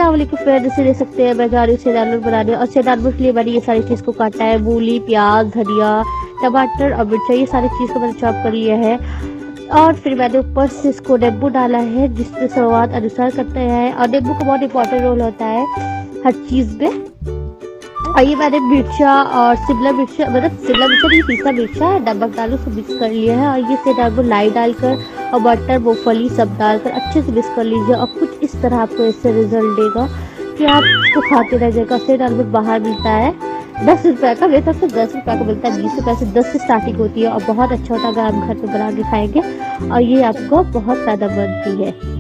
अस्सलाम वालेकुम फ्रेंड्स, इसे ले सकते हैं। मैं जा रही हूँ सेदानुर बनाने और सेदानुर के लिए मैंने ये सारी चीज़ को काटा है। मूली, प्याज, धनिया, टमाटर और मिर्चा, ये सारी चीज़ को मैंने चॉप कर लिया है। और फिर मैंने ऊपर से इसको नींबू डाला है, जिसमें स्वाद अनुसार करते हैं। और नींबू का बहुत इंपॉर्टेंट रोल होता है हर चीज़ में। और ये मैंने मिर्चा और शिमला मिर्चा, मतलब शिमला मिर्चा नहीं, तीखा मिर्चा, नमक डाल उसको मिक्स कर लिया है। और ये सेदानुर लाई डालकर और मटर, मूंगफली सब डालकर अच्छे से मिक्स कर लीजिए। और कुछ इस तरह आपको इससे रिजल्ट देगा कि आप इसको खाते रह जाएगा। सेदानुर बाहर मिलता है 10 रुपये का, मेरे तरफ से 10 रुपये का मिलता है। 20 रुपये से 10 से स्टार्टिंग होती है और बहुत अच्छा होता है अगर आप घर पे बना के खाएंगे। और ये आपको बहुत फ़ायदा बनती है।